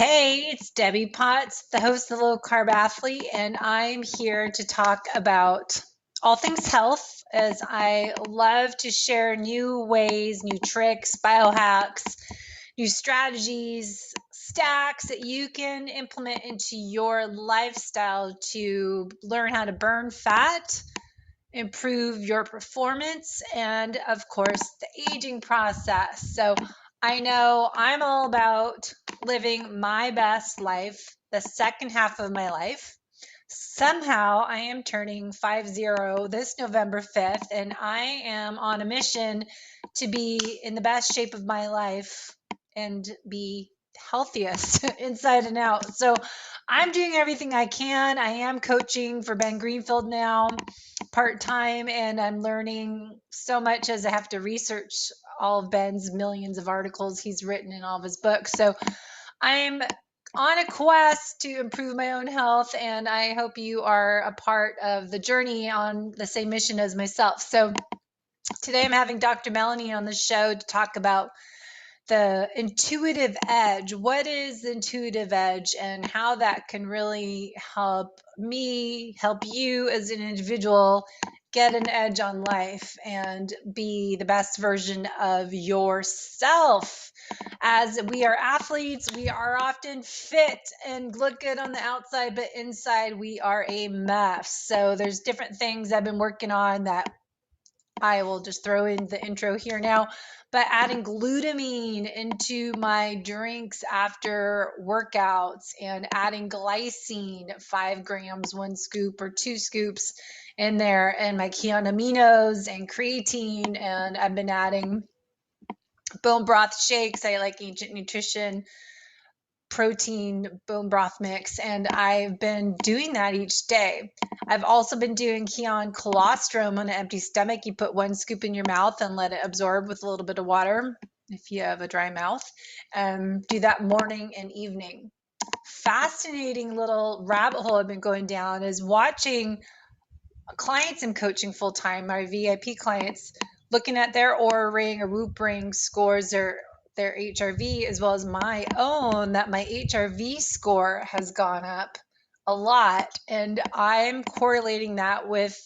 Hey, it's Debbie Potts, the host of the Low Carb Athlete, and I'm here to talk about all things health as I love to share new ways, new tricks, biohacks, new strategies, stacks that you can implement into your lifestyle to learn how to burn fat, improve your performance, and of course, the aging process. So I know I'm all about living my best life, the second half of my life. Somehow I am turning 50 this November 5th, and I am on a mission to be in the best shape of my life and be healthiest inside and out. So I'm doing everything I can. I am coaching for Ben Greenfield now part-time, and I'm learning so much as I have to research all of Ben's millions of articles he's written in all of his books. So I'm on a quest to improve my own health, and I hope you are a part of the journey on the same mission as myself. So today I'm having Dr. Melanie on the show to talk about the intuitive edge. What is the intuitive edge and how that can really help me, help you as an individual get an edge on life and be the best version of yourself. As we are athletes, we are often fit and look good on the outside, but inside we are a mess. So there's different things I've been working on that I will just throw in the intro here now, but adding glutamine into my drinks after workouts and adding glycine, 5 grams, 1 scoop or 2 scoops in there, and my aminos and creatine. And I've been adding bone broth shakes. I like Ancient Nutrition protein bone broth mix, and I've been doing that each day. I've also been doing Keon colostrum on an empty stomach. You put 1 scoop in your mouth and let it absorb with a little bit of water if you have a dry mouth. Do that morning and evening. Fascinating little rabbit hole I've been going down is watching clients I'm coaching full time, my VIP clients, looking at their Oura ring or Whoop ring scores or their HRV, as well as my own, that my HRV score has gone up a lot. And I'm correlating that with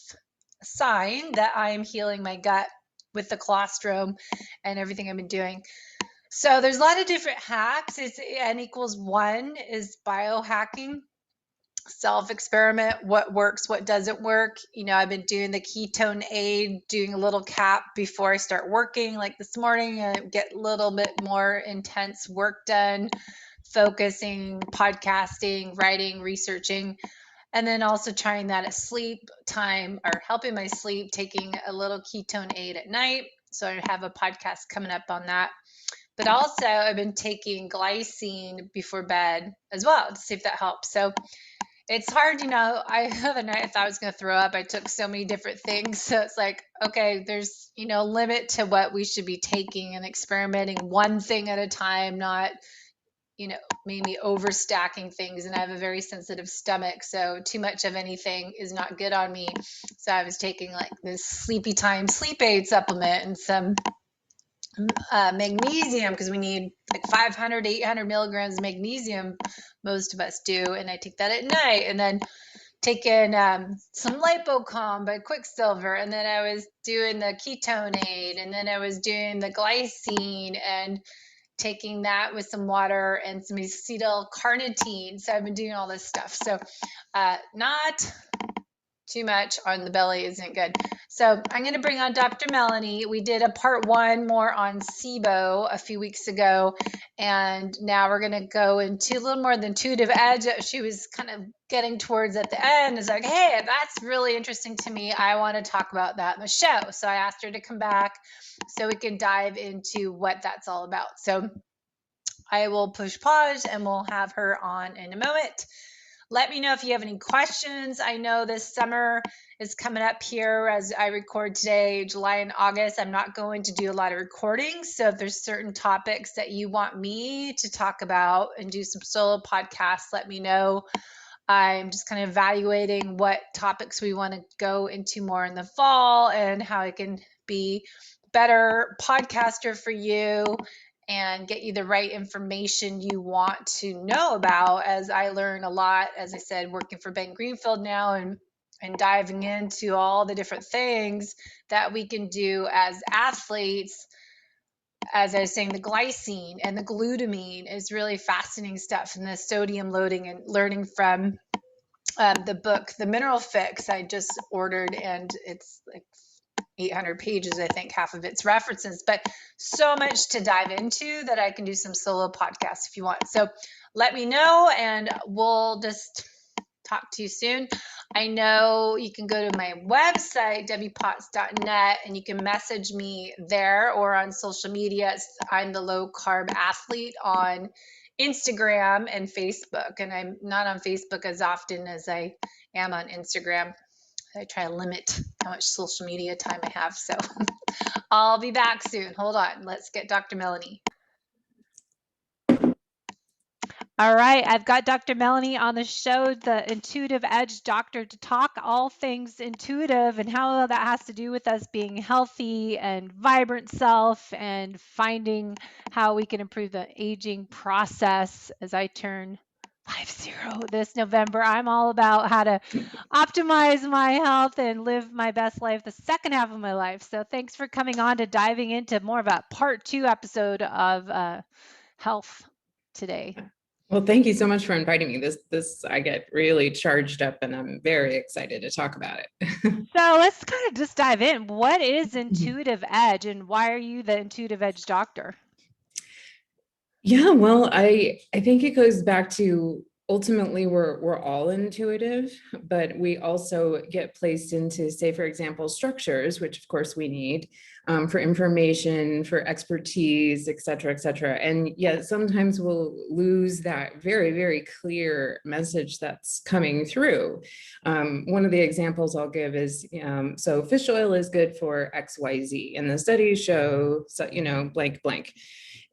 a sign that I'm healing my gut with the colostrum and everything I've been doing. So there's a lot of different hacks. It's N equals 1 is biohacking. Self-experiment, what works, what doesn't work. I've been doing the ketone aid, doing a little cap before I start working. Like this morning, I get a little bit more intense work done, focusing, podcasting, writing, researching, and then also trying that at sleep time or helping my sleep, taking a little ketone aid at night. So I have a podcast coming up on that. But also I've been taking glycine before bed as well to see if that helps. So it's hard, the other night I thought I was going to throw up. I took so many different things. So it's like, okay, there's, limit to what we should be taking and experimenting one thing at a time, not, maybe overstacking things. And I have a very sensitive stomach. So too much of anything is not good on me. So I was taking like this sleepy time sleep aid supplement and some magnesium, because we need like 500, 800 milligrams of magnesium. Most of us do. And I take that at night. And then taking some Lipocalm by Quicksilver. And then I was doing the ketone aid. And then I was doing the glycine and taking that with some water and some acetyl carnitine. So I've been doing all this stuff. So not too much on the belly isn't good. So I'm going to bring on Dr. Melanie. We did a part 1 more on SIBO a few weeks ago, and now we're going to go into a little more the intuitive edge that she was kind of getting towards at the end. Is like, hey, that's really interesting to me. I want to talk about that in the show. So I asked her to come back so we can dive into what that's all about. So I will push pause and we'll have her on in a moment. Let me know if you have any questions. I know this summer is coming up here as I record today, July and August. I'm not going to do a lot of recordings. So if there's certain topics that you want me to talk about and do some solo podcasts, let me know. I'm just kind of evaluating what topics we want to go into more in the fall and how I can be better podcaster for you and get you the right information you want to know about. As I learn a lot, as I said, working for Ben Greenfield now, and diving into all the different things that we can do as athletes. As I was saying, the glycine and the glutamine is really fascinating stuff, and the sodium loading, and learning from the book, The Mineral Fix, I just ordered, and it's like 800 pages, I think half of it's references, but so much to dive into that I can do some solo podcasts if you want. So let me know, and we'll just talk to you soon. I know you can go to my website, wpotts.net, and you can message me there or on social media. I'm the Low Carb Athlete on Instagram and Facebook, and I'm not on Facebook as often as I am on Instagram. I try to limit how much social media time I have. So I'll be back soon. Hold on. Let's get Dr. Melanie. All right, I've got Dr. Melanie on the show, the Intuitive Edge Doctor, to talk all things intuitive and how that has to do with us being healthy and vibrant self, and finding how we can improve the aging process. As I turn 50 this November, I'm all about how to optimize my health and live my best life the second half of my life. So thanks for coming on to diving into more of a part 2 episode of health today. Well, thank you so much for inviting me. This I get really charged up, and I'm very excited to talk about it. So let's kind of just dive in. What is Intuitive Edge, and why are you the Intuitive Edge Doctor? Yeah, well, I think it goes back to ultimately we're all intuitive, but we also get placed into, say, for example, structures, which of course we need for information, for expertise, et cetera, et cetera. And yet sometimes we'll lose that very, very clear message that's coming through. One of the examples I'll give is, so fish oil is good for XYZ, and the studies show, so, blank, blank.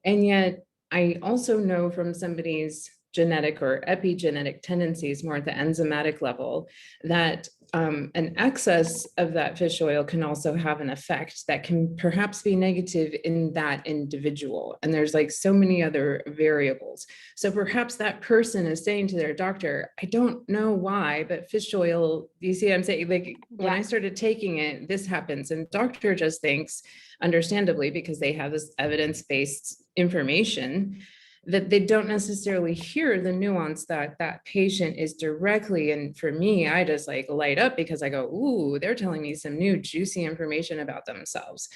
And yet I also know from somebody's genetic or epigenetic tendencies, more at the enzymatic level, that an excess of that fish oil can also have an effect that can perhaps be negative in that individual. And there's like so many other variables. So perhaps that person is saying to their doctor, I don't know why, but fish oil, you see what I'm saying? Like when I started taking it, this happens. And doctor just thinks, understandably, because they have this evidence-based information, that they don't necessarily hear the nuance that that patient is directly. And for me, I just like light up because I go, ooh, they're telling me some new juicy information about themselves.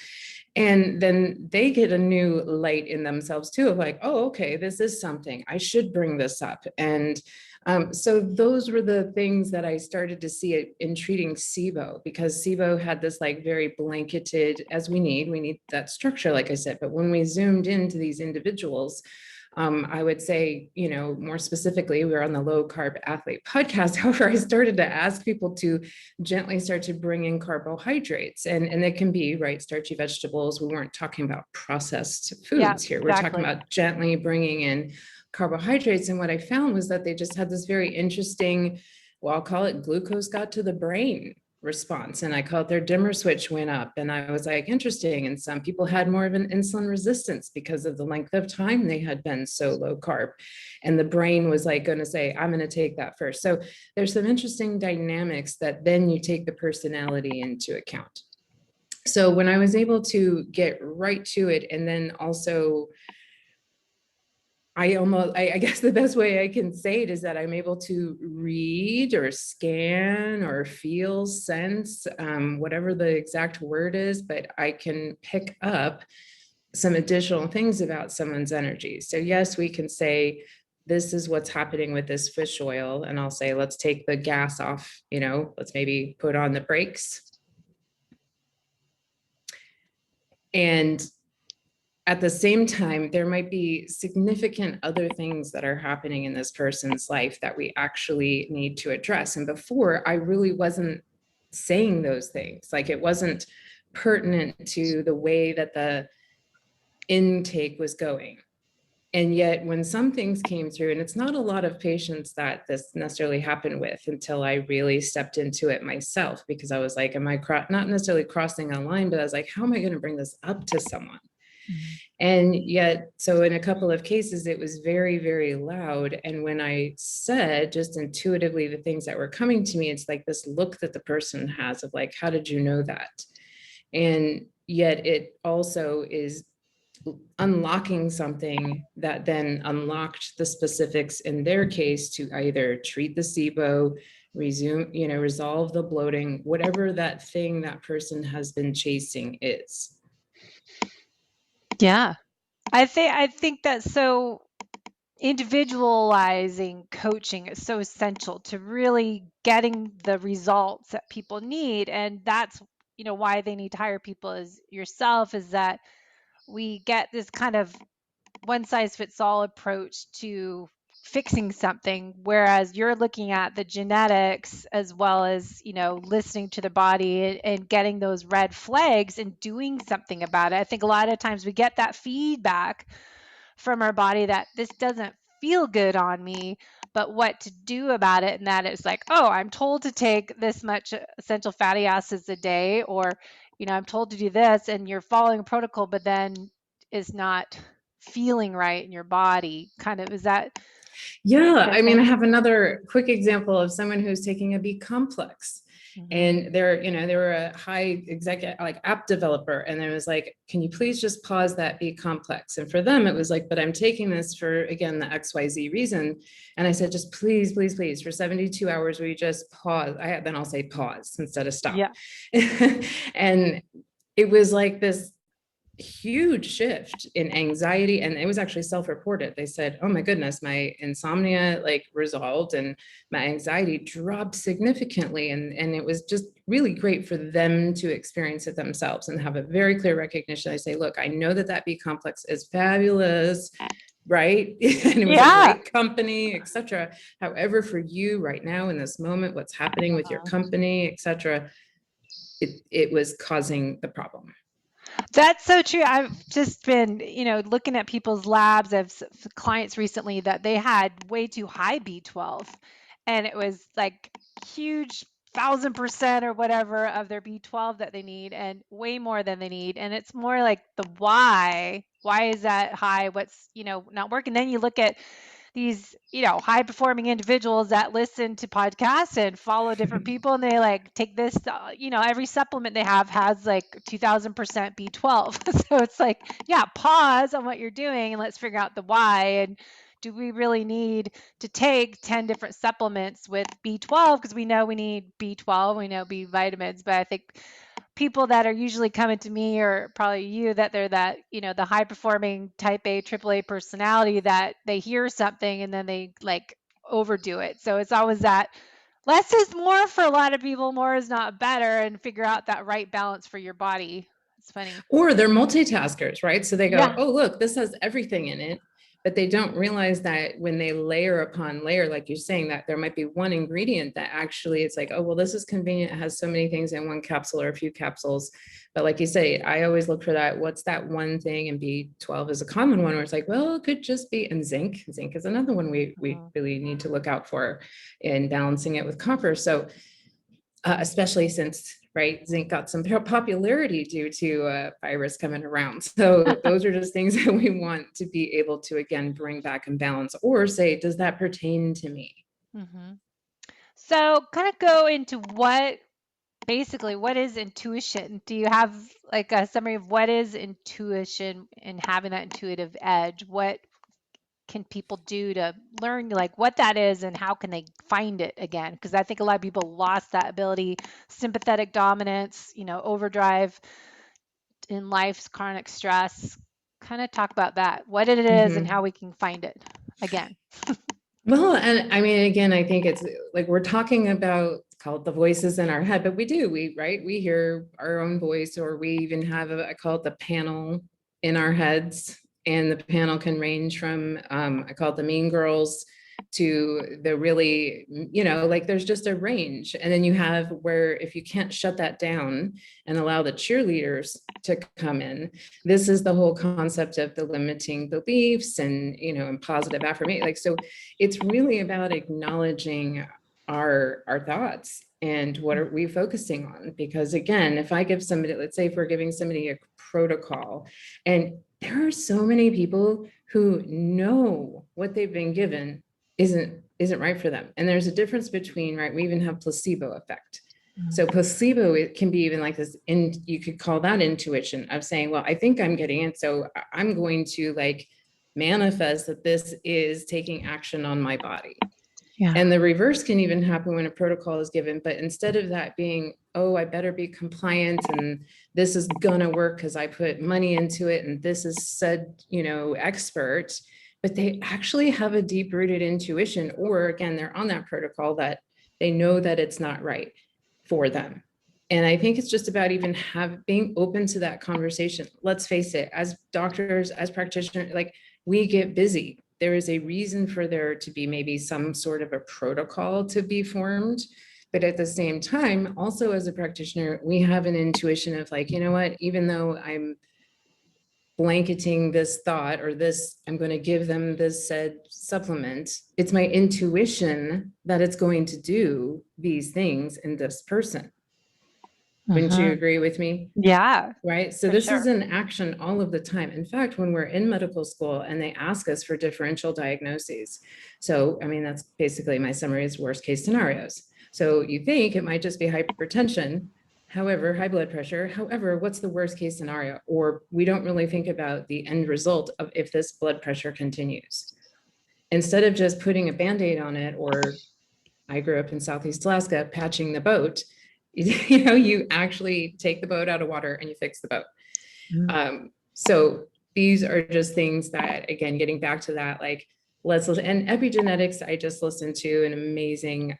And then they get a new light in themselves too, of like, oh, okay, this is something, I should bring this up. And so those were the things that I started to see in treating SIBO, because SIBO had this like very blanketed, as we need that structure, like I said, but when we zoomed into these individuals, I would say, more specifically, we were on the Low Carb Athlete podcast. However, I started to ask people to gently start to bring in carbohydrates, and it can be, right, starchy vegetables. We weren't talking about processed foods here. We're talking about gently bringing in carbohydrates. And what I found was that they just had this very interesting, well, I'll call it glucose got to the brain response. And I call it their dimmer switch went up. And I was like, interesting. And some people had more of an insulin resistance because of the length of time they had been so low carb. And the brain was like going to say, I'm going to take that first. So there's some interesting dynamics that then you take the personality into account. So when I was able to get right to it, and then also I guess the best way I can say it is that I'm able to read or scan or feel, sense, whatever the exact word is, but I can pick up some additional things about someone's energy. So yes, we can say, this is what's happening with this fish oil. And I'll say, let's take the gas off, let's maybe put on the brakes. And at the same time, there might be significant other things that are happening in this person's life that we actually need to address. And before, I really wasn't saying those things. Like it wasn't pertinent to the way that the intake was going. And yet when some things came through, and it's not a lot of patients that this necessarily happened with until I really stepped into it myself, because I was like, am I not necessarily crossing a line, but I was like, how am I going to bring this up to someone? And yet, so in a couple of cases, it was very, very loud. And when I said just intuitively the things that were coming to me, it's like this look that the person has of like, how did you know that? And yet it also is unlocking something that then unlocked the specifics in their case to either treat the SIBO, resolve the bloating, whatever that thing that person has been chasing is. Yeah. I think that's so individualizing coaching is so essential to really getting the results that people need. And that's, why they need to hire people as yourself, is that we get this kind of one size fits all approach to fixing something, whereas you're looking at the genetics as well as listening to the body and getting those red flags and doing something about it. I think a lot of times we get that feedback from our body that this doesn't feel good on me, but what to do about it. And that it's like, oh, I'm told to take this much essential fatty acids a day, or I'm told to do this, and you're following a protocol, but then it's not feeling right in your body. Kind of, is that Yeah, the I mean, I thing? have another quick example of someone who's taking a B complex. Mm-hmm. And they were a high executive, like app developer. And I was like, can you please just pause that B complex? And for them, it was like, but I'm taking this for, again, the XYZ reason. And I said, just please, please, please, for 72 hours, will you just pause? Then I'll say pause instead of stop. Yeah. And it was like this huge shift in anxiety, and it was actually self-reported. They said, oh my goodness, my insomnia like resolved and my anxiety dropped significantly, and it was just really great for them to experience it themselves and have a very clear recognition. I say, look, I know that B complex is fabulous, right? And it was a Yeah. great company, etc. However, for you right now in this moment, what's happening with your company, etc., it was causing the problem. That's so true. I've just been, looking at people's labs. I've clients recently that they had way too high B12, and it was like huge 1,000% or whatever of their B12 that they need, and way more than they need. And it's more like the why. Why is that high? What's, not working? Then you look at these, high performing individuals that listen to podcasts and follow different people, and they like take this, every supplement they have has like 2,000% B12. So it's like, yeah, pause on what you're doing and let's figure out the why. And do we really need to take 10 different supplements with B12? Because we know we need B12, we know B vitamins, but I think people that are usually coming to me, or probably you, that they're that, the high performing type A, AAA personality, that they hear something and then they like overdo it. So it's always that less is more for a lot of people, more is not better, and figure out that right balance for your body. It's funny. Or they're multitaskers, right? So they go, Yeah. oh, look, this has everything in it. But they don't realize that when they layer upon layer, like you're saying, that there might be one ingredient that actually it's like, oh, well, this is convenient. It has so many things in one capsule or a few capsules. But like you say, I always look for that. What's that one thing? And B12 is a common one where it's like, well, it could just be, and zinc. Zinc is another one we really need to look out for in balancing it with copper. So especially since, right, zinc got some popularity due to virus coming around. So those are just things that we want to be able to, again, bring back in balance, or say, does that pertain to me? Mm-hmm. So kind of go into basically, what is intuition? Do you have like a summary of what is intuition and having that intuitive edge? What can people do to learn like what that is, and how can they find it again? Because I think a lot of people lost that ability, sympathetic dominance, overdrive in life's chronic stress. Kind of talk about that, what it is and how we can find it again. Well, and I mean, again, I think it's like we're talking about, call it the voices in our head, but we hear our own voice, or we even have I call it the panel in our heads. And the panel can range from, I call it the mean girls, to the really, like there's just a range. And then you have where if you can't shut that down and allow the cheerleaders to come in, this is the whole concept of the limiting beliefs and, and positive affirmation. Like, so it's really about acknowledging our thoughts and what are we focusing on? Because again, if I give somebody, let's say if we're giving somebody a protocol, and there are so many people who know what they've been given isn't right for them. And there's a difference between, right, we even have placebo effect. So placebo, it can be even like this, and you could call that intuition of saying, well, I think I'm getting it, so I'm going to like manifest that this is taking action on my body. Yeah. And the reverse can even happen when a protocol is given, but instead of that being, oh, I better be compliant and this is gonna work because I put money into it and this is said, you know, expert, but they actually have a deep rooted intuition, or again, they're on that protocol that they know that it's not right for them. And I think it's just about even being open to that conversation. Let's face it, as doctors, as practitioners, like we get busy. There is a reason for there to be maybe some sort of a protocol to be formed. But at the same time, also as a practitioner, we have an intuition of like, you know what, even though I'm blanketing this thought or this, I'm going to give them this said supplement, it's my intuition that it's going to do these things in this person. Wouldn't you agree with me? Yeah. Right. So this is an action all of the time. In fact, when we're in medical school and they ask us for differential diagnoses. So, I mean, that's basically my summary is worst case scenarios. So you think it might just be hypertension, however, high blood pressure. However, what's the worst case scenario? Or we don't really think about the end result of if this blood pressure continues. Instead of just putting a Band-Aid on it, or I grew up in Southeast Alaska, patching the boat, you know, you actually take the boat out of water and you fix the boat. So these are just things that, again, getting back to that, like, let's listen. And epigenetics, I just listened to an amazing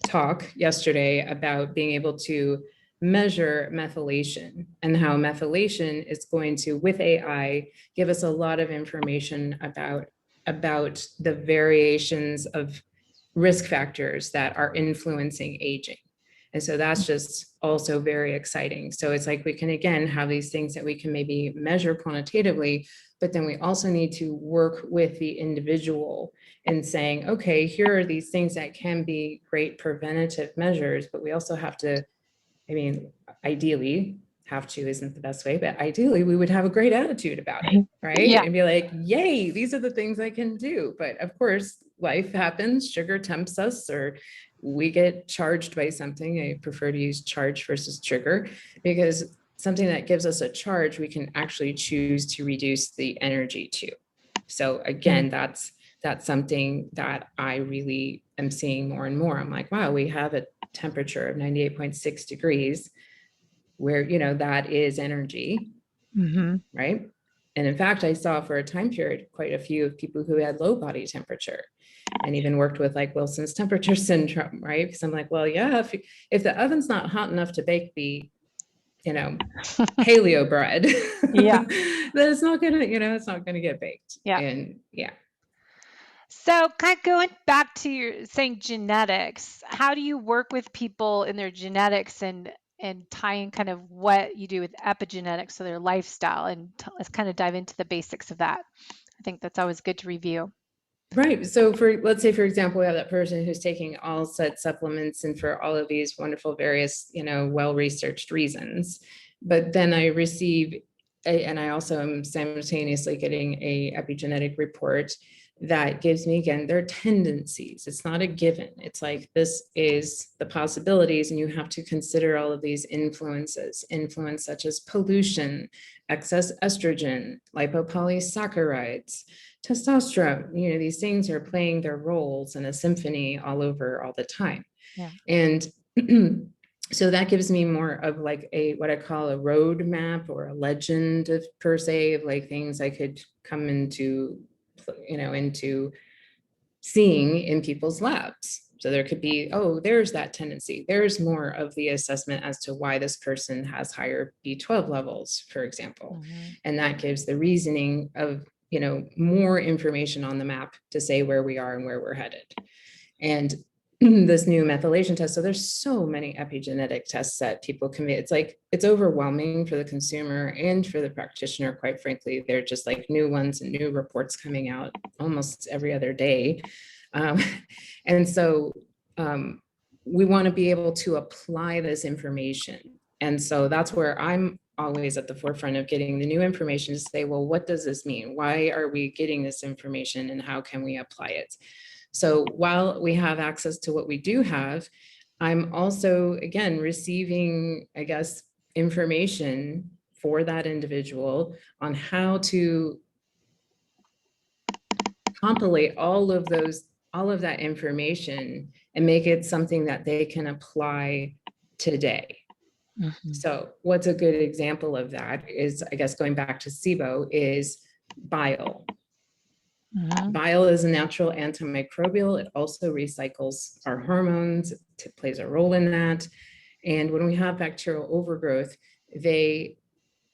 talk yesterday about being able to measure methylation and how methylation is going to, with AI, give us a lot of information about the variations of risk factors that are influencing aging. And so that's just also very exciting. So it's like we can, again, have these things that we can maybe measure quantitatively, but then we also need to work with the individual and saying, okay, here are these things that can be great preventative measures, but we also have to, I mean, ideally, have to isn't the best way, but ideally we would have a great attitude about it, right? Yeah. And be like, yay, these are the things I can do. But of course, life happens, sugar tempts us, or we get charged by something. I prefer to use charge versus trigger, because something that gives us a charge, we can actually choose to reduce the energy to. So again, that's something that I really am seeing more and more. I'm like, wow, we have a temperature of 98.6 degrees where, you know, that is energy, right? And in fact, I saw for a time period quite a few of people who had low body temperature, and even worked with like Wilson's temperature syndrome, right? Because I'm like, well, yeah, if the oven's not hot enough to bake the, you know, paleo bread, then it's not gonna, you know, it's not gonna get baked. Yeah. And yeah. So kind of going back to your saying genetics, how do you work with people in their genetics and tying kind of what you do with epigenetics, so their lifestyle, and let's kind of dive into the basics of that. I think that's always good to review. Right. So for, let's say, for example, we have that person who's taking all said supplements and for all of these wonderful, various, you know, well-researched reasons, but then I receive, and I also am simultaneously getting a epigenetic report that gives me, again, their tendencies. It's not a given. It's like, this is the possibilities, and you have to consider all of these influences, influence such as pollution, excess estrogen, lipopolysaccharides, testosterone. You know, these things are playing their roles in a symphony all over all the time. Yeah. And so that gives me more of like a, what I call a roadmap or a legend of, per se, of like things I could come into, you know, into seeing in people's labs. So there could be, oh, there's that tendency. There's more of the assessment as to why this person has higher B12 levels, for example. And that gives the reasoning of, you know, more information on the map to say where we are and where we're headed. And this new methylation test. So there's so many epigenetic tests that people can make. It's like, it's overwhelming for the consumer and for the practitioner, quite frankly. They're just like new ones and new reports coming out almost every other day. And so we want to be able to apply this information. And so that's where I'm always at the forefront of getting the new information to say, well, what does this mean? Why are we getting this information and how can we apply it? So while we have access to what we do have, I'm also, again, receiving, I guess, information for that individual on how to compilate all of that information and make it something that they can apply today. Mm-hmm. So what's a good example of that is, I guess, going back to SIBO, is bile. Mm-hmm. Bile is a natural antimicrobial. It also recycles our hormones. It plays a role in that. And when we have bacterial overgrowth, they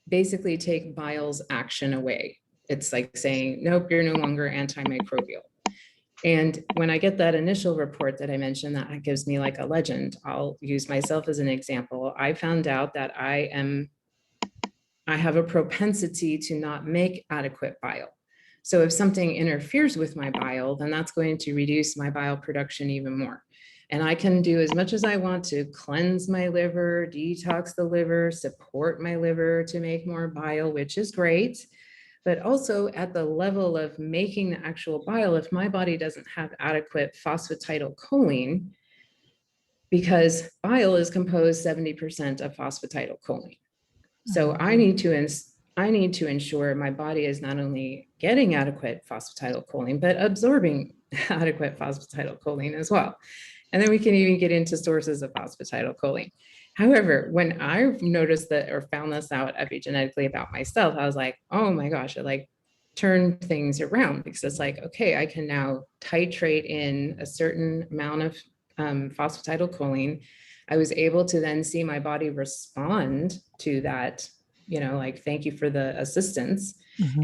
basically take bile's action away. It's like saying, nope, you're no longer antimicrobial. And when I get that initial report that I mentioned, that gives me like a legend. I'll use myself as an example. I found out that I have a propensity to not make adequate bile. So if something interferes with my bile, then that's going to reduce my bile production even more. And I can do as much as I want to cleanse my liver, detox the liver, support my liver to make more bile, which is great. But also at the level of making the actual bile, if my body doesn't have adequate phosphatidylcholine, because bile is composed 70% of phosphatidylcholine. So I need to ensure my body is not only getting adequate phosphatidylcholine, but absorbing adequate phosphatidylcholine as well. And then we can even get into sources of phosphatidylcholine. However, when I noticed that or found this out epigenetically about myself, I was like, oh my gosh, it like turned things around, because it's like, okay, I can now titrate in a certain amount of phosphatidylcholine. I was able to then see my body respond to that, like, thank you for the assistance,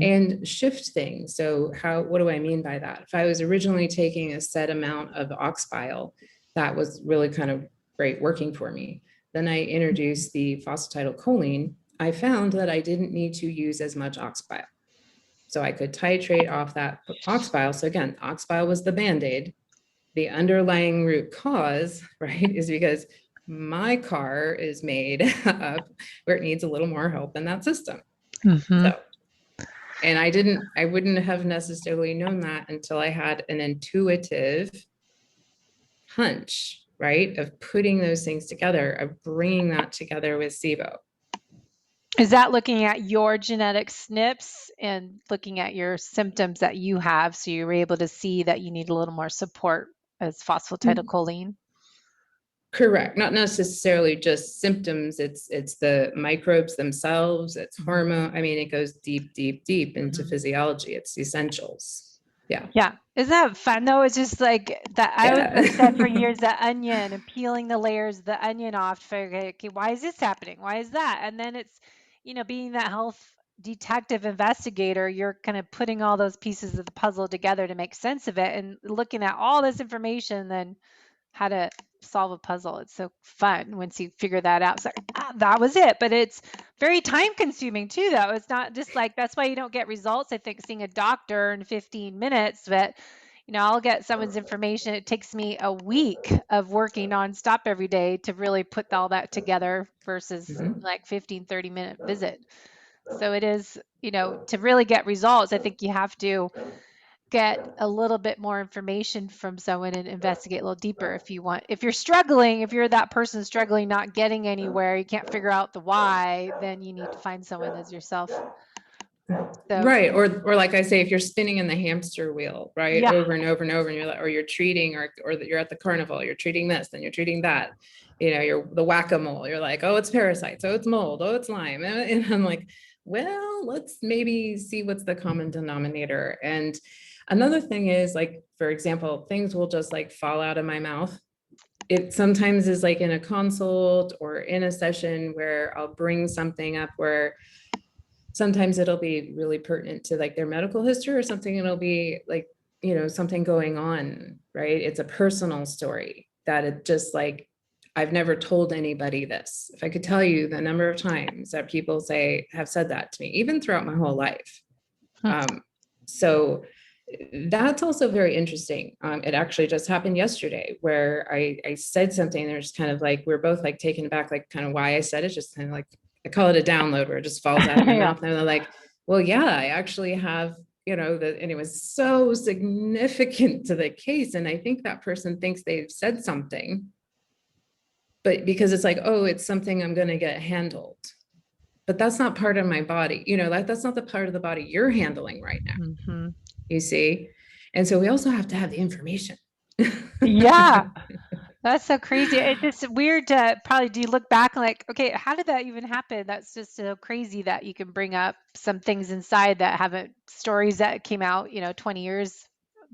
and shift things. So what do I mean by that? If I was originally taking a set amount of ox bile, that was really kind of great working for me. Then I introduced the phosphatidylcholine. I found that I didn't need to use as much ox bile. So I could titrate off that ox bile. So again, ox bile was the Band-Aid. The underlying root cause, right, is because my car is made up where it needs a little more help in that system. So, and I wouldn't have necessarily known that until I had an intuitive hunch, right, of putting those things together, of bringing that together with SIBO. Is that looking at your genetic SNPs and looking at your symptoms that you have, so you were able to see that you need a little more support as phosphatidylcholine? Correct. Not necessarily just symptoms. It's the microbes themselves. It's hormone. I mean, it goes deep, deep, deep into physiology. It's essentials. Yeah. Yeah. Isn't that fun though? It's just like that. I was obsessed for years, the onion and peeling the layers of the onion off to figure, okay, why is this happening? Why is that? And then it's, being that health detective investigator, you're kind of putting all those pieces of the puzzle together to make sense of it and looking at all this information, then how to solve a puzzle. It's so fun once you figure that out. So that was it. But it's very time consuming too, though. It's not just like, that's why you don't get results, I think, seeing a doctor in 15 minutes. But, I'll get someone's information. It takes me a week of working nonstop every day to really put all that together versus like 15, 30-minute visit. So it is, to really get results, I think you have to get a little bit more information from someone and investigate a little deeper if you want. If you're that person struggling, not getting anywhere, you can't figure out the why, then you need to find someone as yourself. So, right. Or like I say, if you're spinning in the hamster wheel, right, yeah. over and over and over, and you're treating, or you're at the carnival, you're treating this, then you're treating that, you're the whack-a-mole. You're like, oh, it's parasites, oh, it's mold, oh, it's Lyme. And I'm like, well, let's maybe see what's the common denominator. And another thing is, like, for example, things will just like fall out of my mouth. It sometimes is like in a consult or in a session where I'll bring something up where sometimes it'll be really pertinent to like their medical history, or something it'll be like, something going on, right? It's a personal story that it just like, I've never told anybody this. If I could tell you the number of times that people have said that to me, even throughout my whole life. So that's also very interesting. It actually just happened yesterday where I said something, and there's kind of like, we're both like taken aback, like kind of why I said it, just kind of like, I call it a download where it just falls out of my Yeah. mouth. And they're like, well, yeah, I actually have, and it was so significant to the case. And I think that person thinks they've said something, but because it's like, oh, it's something I'm going to get handled. But that's not part of my body. That's not the part of the body you're handling right now, Mm-hmm. you see? And so we also have to have the information. Yeah. That's so crazy. It's just weird to probably do you look back and like, okay, how did that even happen? That's just so crazy that you can bring up some things inside that haven't stories that came out, 20 years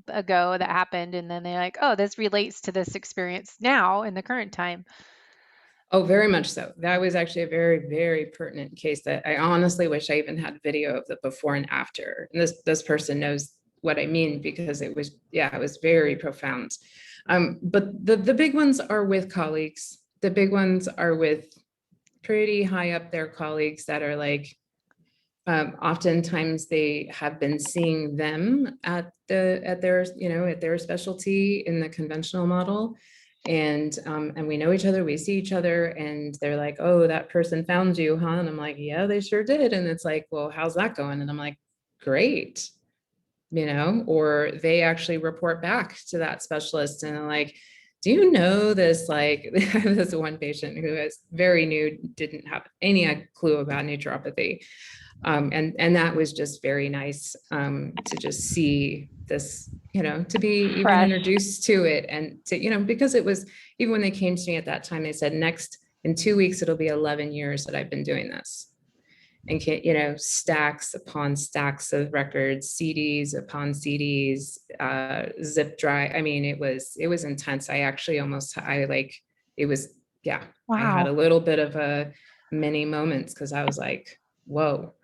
ago that happened. And then they're like, oh, this relates to this experience now in the current time. Oh, very much so. That was actually a very, very pertinent case that I honestly wish I even had video of the before and after. And this person knows what I mean, because it was very profound. But the big ones are with colleagues. The big ones are with pretty high up there colleagues that are like, oftentimes they have been seeing them at their specialty in the conventional model. And we know each other, we see each other, and they're like, oh, that person found you, huh? And I'm like, yeah, they sure did. And it's like, well, how's that going? And I'm like, great. Or they actually report back to that specialist and I'm like, do you know this? Like, this one patient who is very new, didn't have any clue about naturopathy. And that was just very nice to just see this, to be even Fresh. introduced to it. And to, because it was, even when they came to me at that time, they said, in 2 weeks, it'll be 11 years that I've been doing this. And, stacks upon stacks of records, CDs upon CDs, zip drive. I mean, it was intense. I actually it was, yeah, I had a Wow. little bit of a mini moments because I was like, whoa.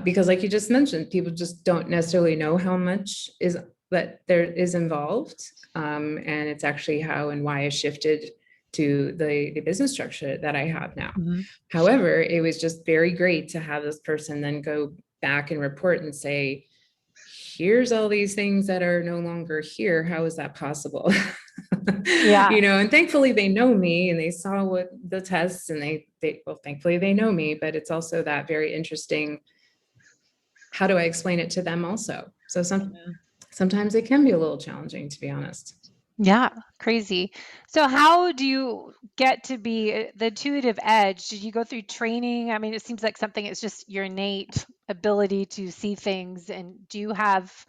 Because like you just mentioned, people just don't necessarily know how much that there is involved. And it's actually how and why I shifted to the business structure that I have now. Mm-hmm. However, it was just very great to have this person then go back and report and say, here's all these things that are no longer here. How is that possible? Yeah. And thankfully they know me and they saw what the tests and thankfully they know me, but it's also that very interesting. How do I explain it to them also? So sometimes it can be a little challenging, to be honest. Yeah, crazy. So how do you get to be the intuitive edge? Did you go through training? I mean, it seems like something it's just your innate ability to see things. And do you have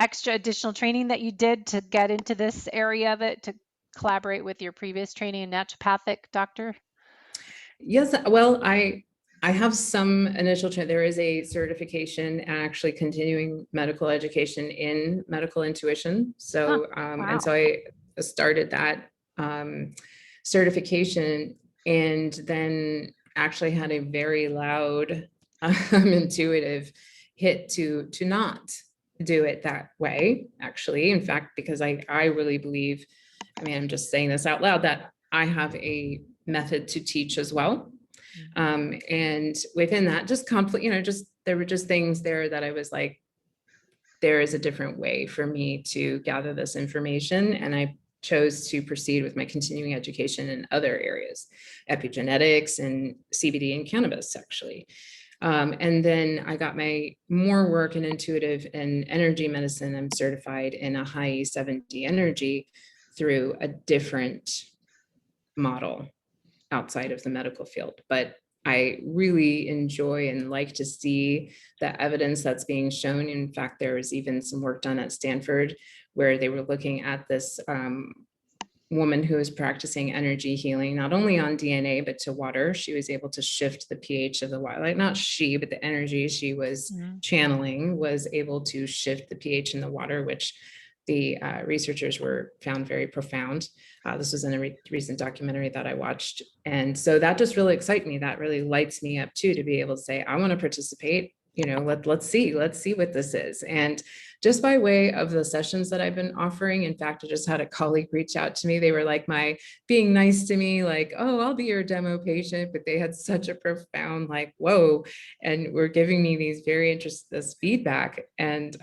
extra additional training that you did to get into this area of it to collaborate with your previous training in naturopathic doctor? Yes, well, I have some initial training. There is a certification and actually continuing medical education in medical intuition. Huh. So, Wow. and so I started that certification and then actually had a very loud intuitive hit to not do it that way, actually. In fact, because I really believe, I mean, I'm just saying this out loud, that I have a method to teach as well. And within that, just conflict, there were just things there that I was like, there is a different way for me to gather this information. And I chose to proceed with my continuing education in other areas, epigenetics and CBD and cannabis, actually. And then I got my more work in intuitive and energy medicine. I'm certified in a high E7D energy through a different model outside of the medical field. But I really enjoy and like to see the evidence that's being shown. In fact, there was even some work done at Stanford where they were looking at this woman who was practicing energy healing, not only on DNA, but to water. She was able to shift the pH of the water, like not she, but the energy she was channeling was able to shift the pH in the water, which the researchers found very profound. This was in a recent documentary that I watched. And so that just really excites me. That really lights me up too, to be able to say, I want to participate. let's see what this is. And just by way of the sessions that I've been offering, in fact, I just had a colleague reach out to me. They were like being nice to me, like, oh, I'll be your demo patient, but they had such a profound, like, whoa, and were giving me these very interesting feedback, and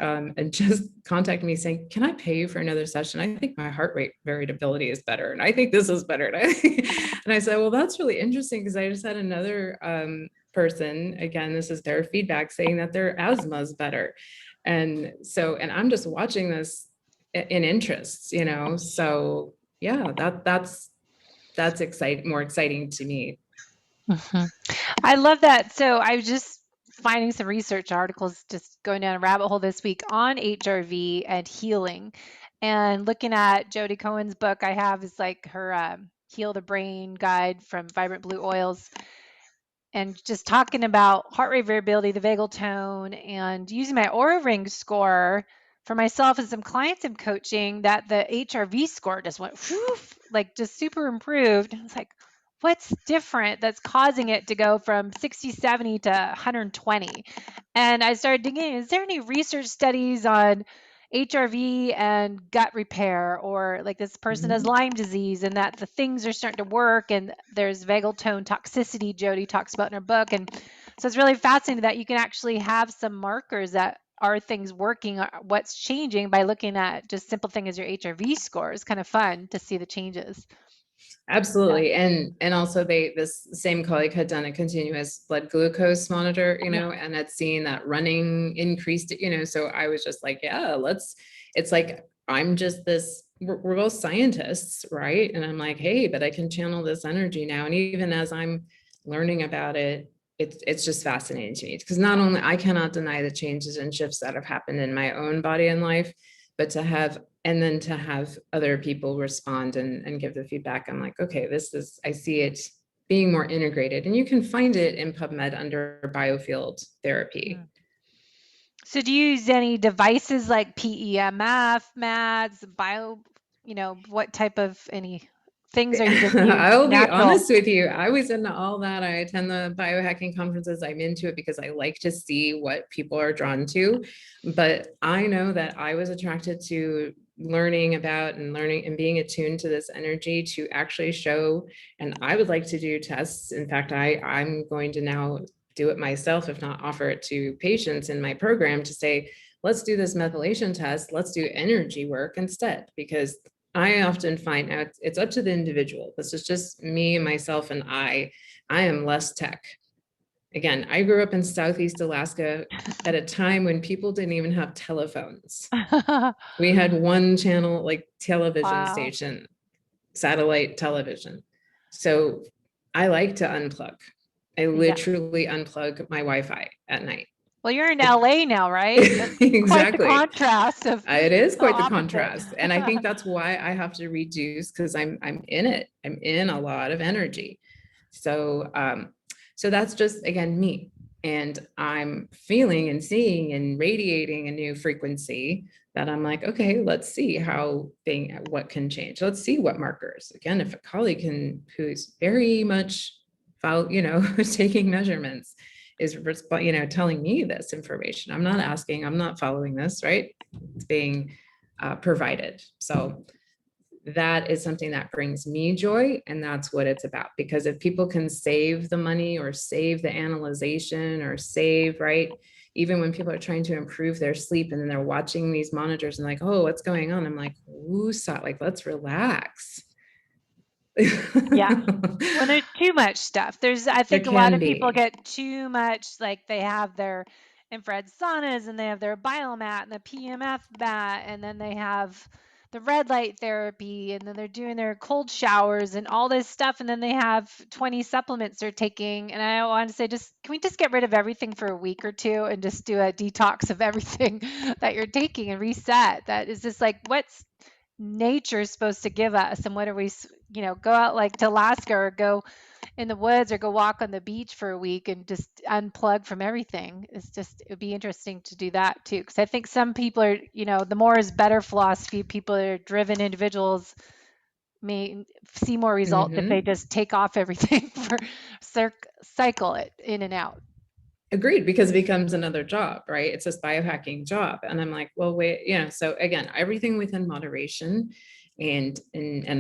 just contacted me saying, can I pay you for another session? I think my heart rate variability is better, and I think this is better. And I said, well, that's really interesting, because I just had another person, again, this is their feedback, saying that their asthma is better. And I'm just watching this in interest, so yeah, that's more exciting to me. Mm-hmm. I love that. So I was just finding some research articles, just going down a rabbit hole this week on HRV and healing, and looking at Jodie Cohen's book. I have is like her Heal the Brain guide from Vibrant Blue Oils, and just talking about heart rate variability, the vagal tone, and using my Aura Ring score for myself and some clients I'm coaching, that the HRV score just went whew, like just super improved. It's like, what's different that's causing it to go from 60, 70 to 120? And I started digging, is there any research studies on HRV and gut repair, or like this person has Lyme disease and that the things are starting to work, and there's vagal tone toxicity Jodie talks about in her book. And so it's really fascinating that you can actually have some markers that are things working, what's changing by looking at just simple thing as your HRV score. It's kind of fun to see the changes. Absolutely. And also this same colleague had done a continuous blood glucose monitor, and had seen that running increased, so I was just like, yeah, it's like, I'm just we're both scientists, right? And I'm like, hey, but I can channel this energy now. And even as I'm learning about it, it's just fascinating to me, because not only I cannot deny the changes and shifts that have happened in my own body and life, but to have other people respond and give the feedback. I'm like, okay, I see it being more integrated, and you can find it in PubMed under biofield therapy. So do you use any devices like PEMF, MADS, what type of any things are you just use I'll be natural? honest with you. I was into all that. I attend the biohacking conferences. I'm into it because I like to see what people are drawn to. But I know that I was attracted to learning and being attuned to this energy to actually show. And I would like to do tests. In fact, I'm going to now do it myself, if not offer it to patients in my program, to say, let's do this methylation test. Let's do energy work instead, because I often find now it's up to the individual. This is just me, myself, and I am less tech. Again, I grew up in Southeast Alaska at a time when people didn't even have telephones. We had one channel, like television station, satellite television. So I like to unplug. I literally unplug my Wi-Fi at night. Well, you're in LA now, right? Exactly. Quite the contrast of it is quite the opposite. contrast. And I think that's why I have to reduce, because I'm in it. I'm in a lot of energy. So that's just, again, me. And I'm feeling and seeing and radiating a new frequency that I'm like, okay, let's see what can change. Let's see what markers. Again, if a colleague who's very much taking measurements, is telling me this information. I'm not asking, I'm not following this, right? It's being provided. So that is something that brings me joy, and that's what it's about. Because if people can save the money or save the analyzation or save, right? Even when people are trying to improve their sleep and then they're watching these monitors and like, oh, what's going on? I'm like, ooh, like, let's relax. Yeah. When there's too much stuff, I think a lot of people get too much, like they have their infrared saunas and they have their biomat and the PMF mat, and then they have the red light therapy, and then they're doing their cold showers and all this stuff, and then they have 20 supplements they're taking. And I want to say, can we just get rid of everything for a week or two and just do a detox of everything that you're taking and reset? That is just like, what's nature is supposed to give us, and what are we, go out like to Alaska or go in the woods or go walk on the beach for a week and just unplug from everything. It would be interesting to do that too, because I think some people are, the more is better philosophy. People that are driven individuals may see more results if they just take off everything for cycle it in and out. Agreed, because it becomes another job, right? It's this biohacking job. And I'm like, well, wait, so again, everything within moderation and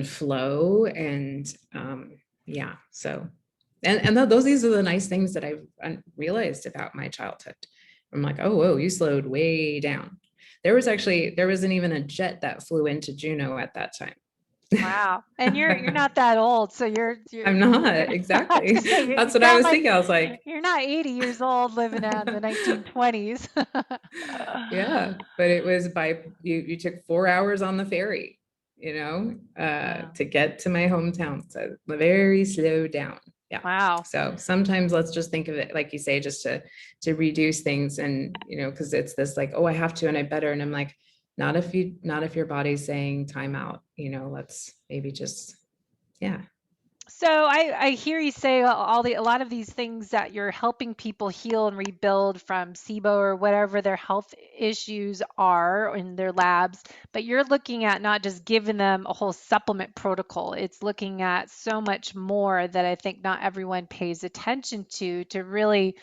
flow and yeah. So these are the nice things that I've realized about my childhood. I'm like, oh, whoa, you slowed way down. There wasn't even a jet that flew into Juneau at that time. Wow. And you're not that old, so you're I'm not, I was exactly. gonna say, you That's what I sound was like thinking. I was like, you're not 80 years old living out in the 1920s. yeah, but it was you took 4 hours on the ferry, Wow. to get to my hometown. So very slow down. Yeah. Wow. So sometimes let's just think of it, like you say, just to reduce things and, because it's this like, oh, I have to, and I better. And I'm like, not if your body's saying time out, let's maybe just, yeah. So I hear you say a lot of these things that you're helping people heal and rebuild from SIBO or whatever their health issues are in their labs, but you're looking at not just giving them a whole supplement protocol. It's looking at so much more that I think not everyone pays attention to really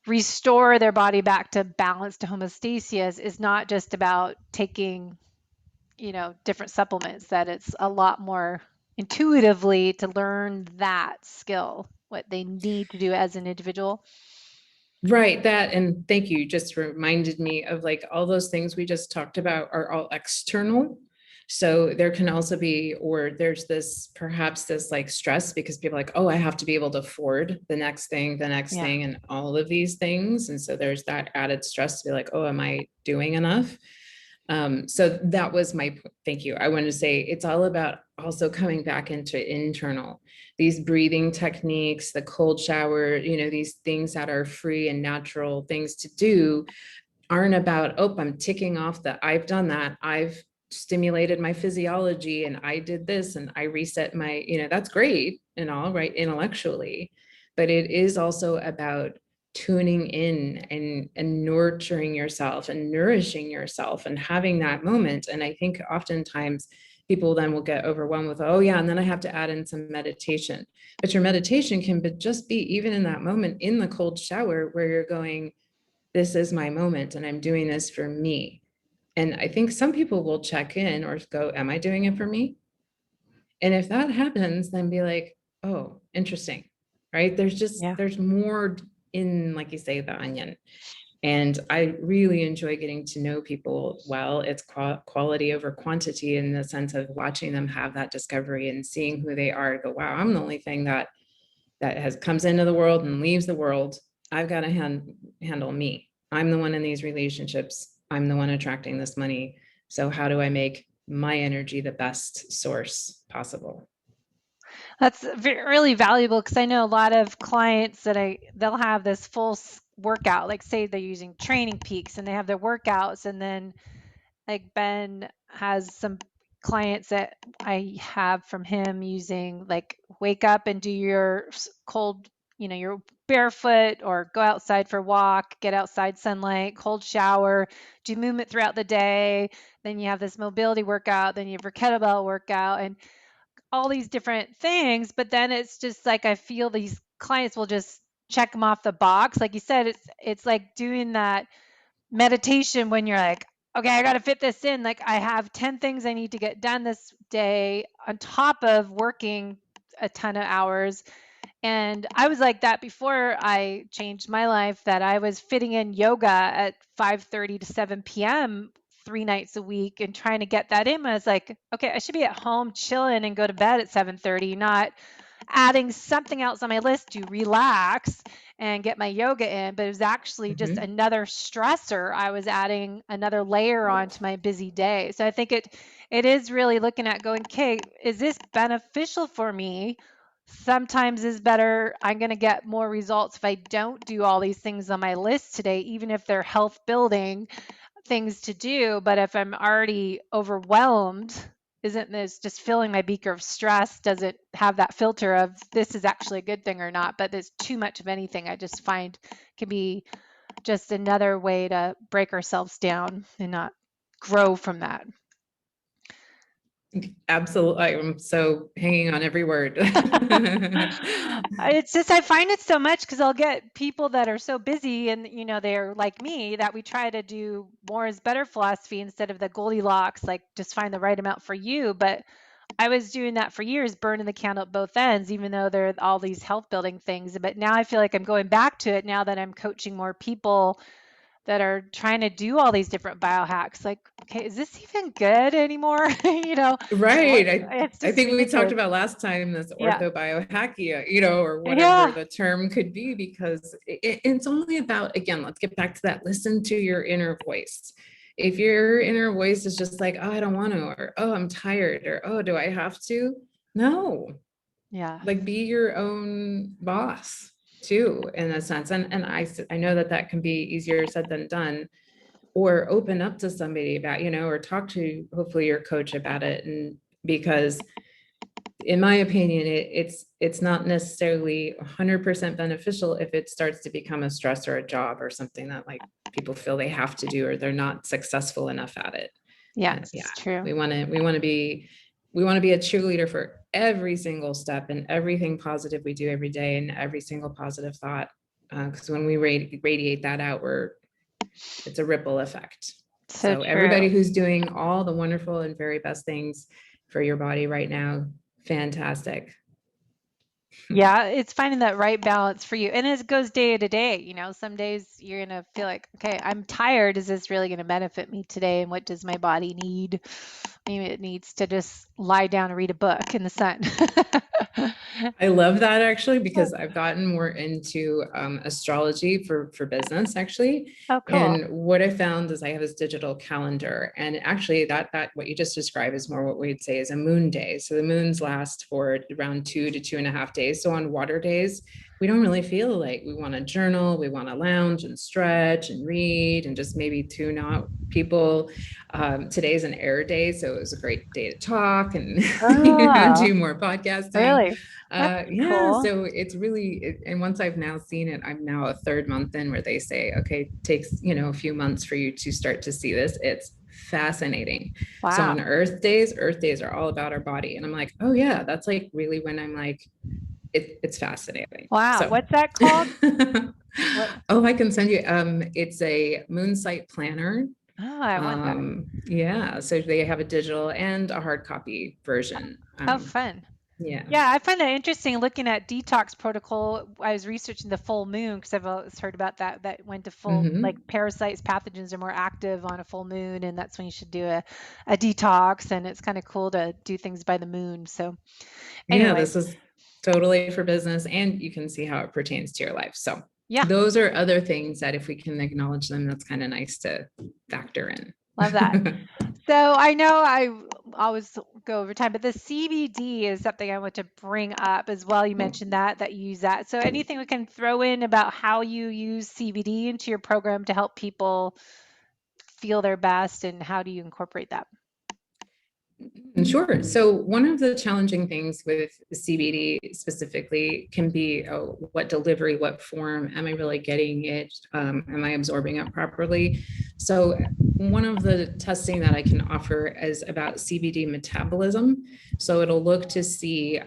restore their body back to balance, to homeostasis. Is not just about taking different supplements, that it's a lot more intuitively to learn that skill, what they need to do as an individual. Right, that, and thank you, just reminded me of like all those things we just talked about are all external. So there can also be, or there's perhaps this like stress because people are like, oh, I have to be able to afford the next thing, Yeah. and all of these things. And so there's that added stress to be like, oh, am I doing enough? So that was thank you. I wanted to say it's all about also coming back into internal, these breathing techniques, the cold shower, these things that are free and natural things to do aren't about, oh, I'm ticking off that I've done that. I've stimulated my physiology and I did this and I reset my, that's great and all right, intellectually, but it is also about tuning in and nurturing yourself and nourishing yourself and having that moment. And I think oftentimes people then will get overwhelmed with, oh yeah, and then I have to add in some meditation. But your meditation can just be even in that moment in the cold shower where you're going, this is my moment and I'm doing this for me. And I think some people will check in or go, am I doing it for me? And if that happens, then be like, oh, interesting, right? Yeah. There's more in, like you say, the onion. And I really enjoy getting to know people well. It's quality over quantity in the sense of watching them have that discovery and seeing who they are. Go, wow, I'm the only thing that comes into the world and leaves the world. I've got to handle me. I'm the one in these relationships. I'm the one attracting this money. So how do I make my energy the best source possible? That's really valuable because I know a lot of clients that they'll have this full workout, like say they're using Training Peaks and they have their workouts, and then like Ben has some clients that I have from him using like wake up and do your cold, your barefoot or go outside for a walk, get outside sunlight, cold shower, do movement throughout the day. Then you have this mobility workout, then you have your kettlebell workout and all these different things. But then it's just like I feel these clients will just check them off the box. Like you said, it's like doing that meditation when you're like, okay, I got to fit this in. Like I have 10 things I need to get done this day on top of working a ton of hours. And I was like that before I changed my life, that I was fitting in yoga at 5:30 to 7 p.m. 3 nights a week and trying to get that in. I was like, okay, I should be at home chilling and go to bed at 7:30, not adding something else on my list to relax and get my yoga in, but it was actually just Mm-hmm. another stressor. I was adding another layer onto my busy day. So I think it is really looking at going, okay, is this beneficial for me? Sometimes is better. I'm going to get more results if I don't do all these things on my list today, even if they're health building things to do. But if I'm already overwhelmed, isn't this just filling my beaker of stress? Doesn't have that filter of this is actually a good thing or not. But there's too much of anything, I just find can be just another way to break ourselves down and not grow from that. Absolutely. I'm so hanging on every word. It's just I find it so much because I'll get people that are so busy and they're like me that we try to do more is better philosophy instead of the Goldilocks, like just find the right amount for you. But I was doing that for years, burning the candle at both ends, even though there are all these health building things. But now I feel like I'm going back to it now that I'm coaching more people that are trying to do all these different biohacks. Like, okay, is this even good anymore? Right. It's I just think we talked ridiculous. about last time this Yeah. orthobiohackia, or whatever Yeah. the term could be, because it's only about, again, let's get back to that. Listen to your inner voice. If your inner voice is just like, oh, I don't want to, or, oh, I'm tired, or, oh, do I have to? No, Yeah. like be your own boss too, in a sense. And I know that can be easier said than done, or open up to somebody about, or talk to hopefully your coach about it. And because in my opinion, it's not necessarily 100% beneficial if it starts to become a stress or a job or something that like people feel they have to do, or they're not successful enough at it. And yeah, Yes, true. we want to be a cheerleader for every single step and everything positive we do every day, and every single positive thought. Because when we radiate that out, it's a ripple effect. So So everybody true. who's doing all the wonderful and very best things for your body right now, fantastic. Yeah, it's finding that right balance for you. And it goes day to day. Some days you're going to feel like, okay, I'm tired. Is this really going to benefit me today? And what does my body need? Maybe it needs to just lie down and read a book in the sun. I love that, actually, because I've gotten more into astrology for business, actually. Oh, cool. And what I found is I have this digital calendar, and actually that what you just described is more what we'd say is a moon day. So the moons last for around 2 to 2.5 days. So on water days, we don't really feel like we want to journal. We want to lounge and stretch and read and just maybe tune out people. Today's an air day, so it was a great day to talk and Oh, do more podcasting. really? That's Yeah, cool. so it's really, and once I've now seen it, I'm now a third month in, where they say, okay, it takes a few months for you to start to see this. It's fascinating. So Wow. on Earth days are all about our body, and I'm like, oh yeah, that's like really when I'm like, it's fascinating. Wow. So What's that called? What? oh, I can send you, it's a moon site planner. Oh, I want that. Yeah, so they have a digital and a hard copy version. How fun. Yeah. Yeah, I find that interesting looking at detox protocol. I was researching the full moon because I've always heard about that went to full, like Hmm. parasites, pathogens are more active on a full moon, and that's when you should do a detox. And it's kind of cool to do things by the moon. So, Yeah, anyway, this is totally for business, and you can see how it pertains to your life. So yeah, those are other things that if we can acknowledge them, that's kind of nice to factor love that. in. So I know I always go over time, but the CBD is something I want to bring up as well. You mentioned that you use that. So anything we can throw in about how you use CBD into your program to help people feel their best, and how do you incorporate that? Sure. So one of the challenging things with CBD specifically can be, oh, what delivery, what form, am I really getting it? Am I absorbing it properly? So one of the testing that I can offer is about CBD metabolism. So it'll look to see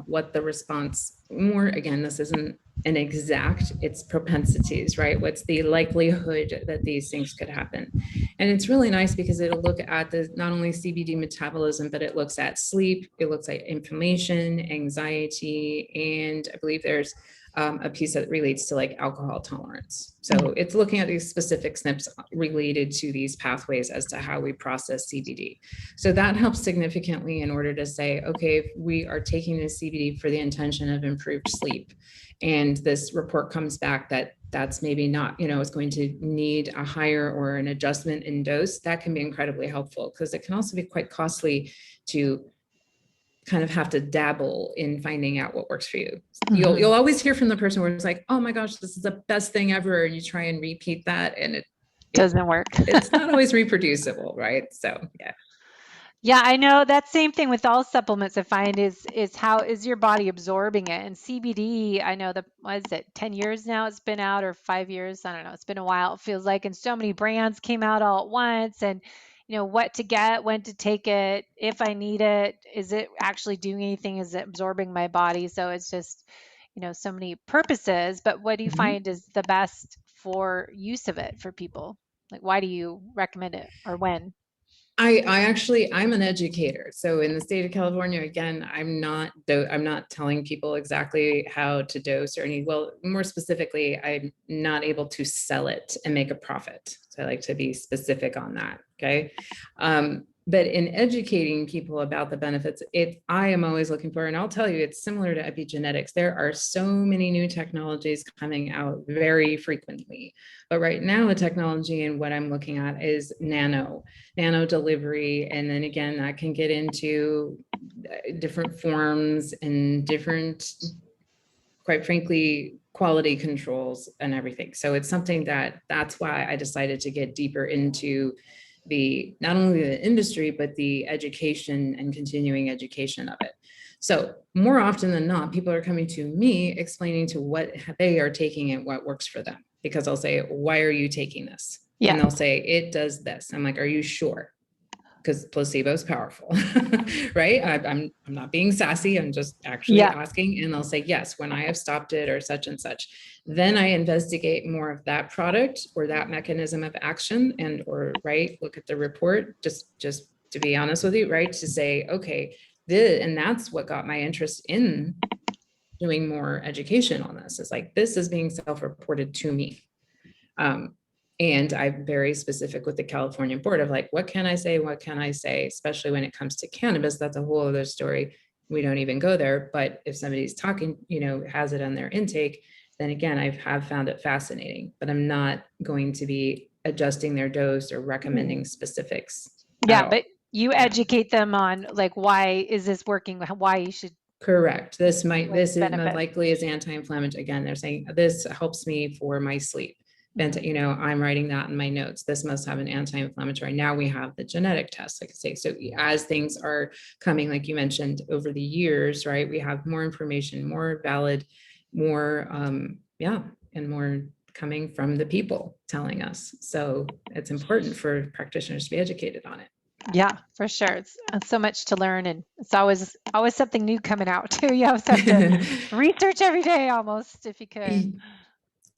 what the response, more, again, this isn't an exact, it's propensities, right? What's the likelihood that these things could happen? And it's really nice because it'll look at the not only CBD metabolism, but it looks at sleep, it looks at inflammation, anxiety, and I believe there's a piece that relates to like alcohol tolerance. So it's looking at these specific SNPs related to these pathways as to how we process CBD. So that helps significantly in order to say, okay, if we are taking this CBD for the intention of improved sleep, and this report comes back that that's maybe not, it's going to need a higher or an adjustment in dose, that can be incredibly helpful, because it can also be quite costly to kind of have to dabble in finding out what works for you. You'll always hear from the person where it's like, oh my gosh, this is the best thing ever, and you try and repeat that, and Doesn't work. it's not always reproducible, right? So yeah. Yeah, I know that same thing with all supplements. I find is how is your body absorbing it? And CBD, I know what is it, 10 years now it's been out, or 5 years? I don't know. It's been a while, it feels like, and so many brands came out all at once, and what to get, when to take it, if I need it, is it actually doing anything, is it absorbing my body? So it's just, so many purposes, but what do you Mhm. find is the best for use of it for people? Like, why do you recommend it, or when? I'm an educator. So in the state of California, again, I'm not telling people exactly how to dose or any, well, more specifically, I'm not able to sell it and make a profit. So I like to be specific on that. Okay. But in educating people about the benefits, I am always looking for, and I'll tell you, it's similar to epigenetics. There are so many new technologies coming out very frequently. But right now, the technology and what I'm looking at is nano delivery. And then again, that can get into different forms and different, quite frankly, quality controls and everything. So it's something that's why I decided to get deeper into not only the industry, but the education and continuing education of it. So more often than not, people are coming to me explaining to what they are taking and what works for them. Because I'll say, why are you taking this? Yeah. And they'll say, it does this. I'm like, are you sure? Because placebo is powerful, right? I'm not being sassy. I'm just actually asking, and they'll say yes when I have stopped it or such and such. Then I investigate more of that product or that mechanism of action, and or right, look at the report. Just to be honest with you, right, to say okay, and that's what got my interest in doing more education on this. Is like this is being self-reported to me. And I'm very specific with the California board of like, what can I say? What can I say? Especially when it comes to cannabis, that's a whole other story. We don't even go there. But if somebody's talking, has it on their intake, then again, I have found it fascinating, but I'm not going to be adjusting their dose or recommending specifics. Yeah, but you educate them on like, why is this working? Why you should. Correct. This is benefit. likely is anti-inflammatory. Again, they're saying this helps me for my sleep. I'm writing that in my notes. This must have an anti-inflammatory. Now we have the genetic test, like I say. So as things are coming, like you mentioned, over the years, right, we have more information, more valid, more, and more coming from the people telling us. So it's important for practitioners to be educated on it. Yeah, for sure. It's so much to learn, and it's always something new coming out too. You always have to research every day almost, if you could.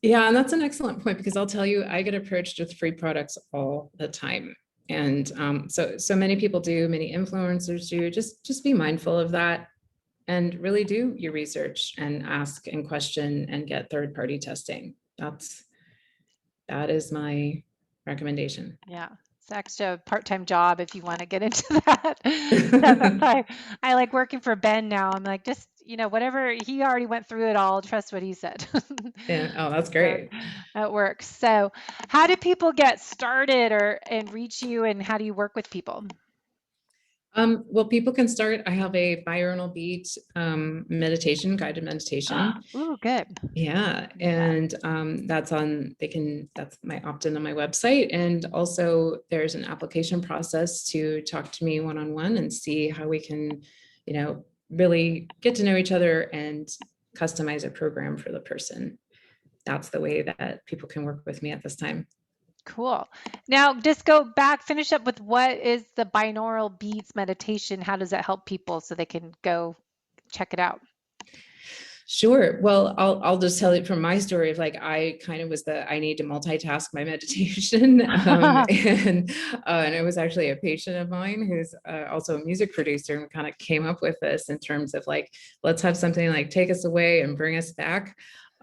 Yeah, and that's an excellent point, because I'll tell you, I get approached with free products all the time. And so many people do, many influencers do. Just be mindful of that and really do your research and ask and question and get third-party testing. That is my recommendation. Yeah. It's an extra part-time job if you want to get into that. That's why I like working for Ben now. I'm like, just, whatever, he already went through it all. Trust what he said. Yeah. Oh, that's great. That works. So how do people get started and reach you, and how do you work with people? Well, people can start. I have a binaural beat meditation, guided meditation. Ooh, good. Yeah. And that's my opt-in on my website. And also there's an application process to talk to me one-on-one and see how we can, really get to know each other and customize a program for the person. That's the way that people can work with me at this time. Cool. Now, just finish up with what is the binaural beats meditation? How does it help people so they can go check it out? Sure. Well, I'll just tell it from my story of like, I kind of was I need to multitask my meditation. And it was actually a patient of mine who's also a music producer, and kind of came up with this in terms of like, let's have something like take us away and bring us back.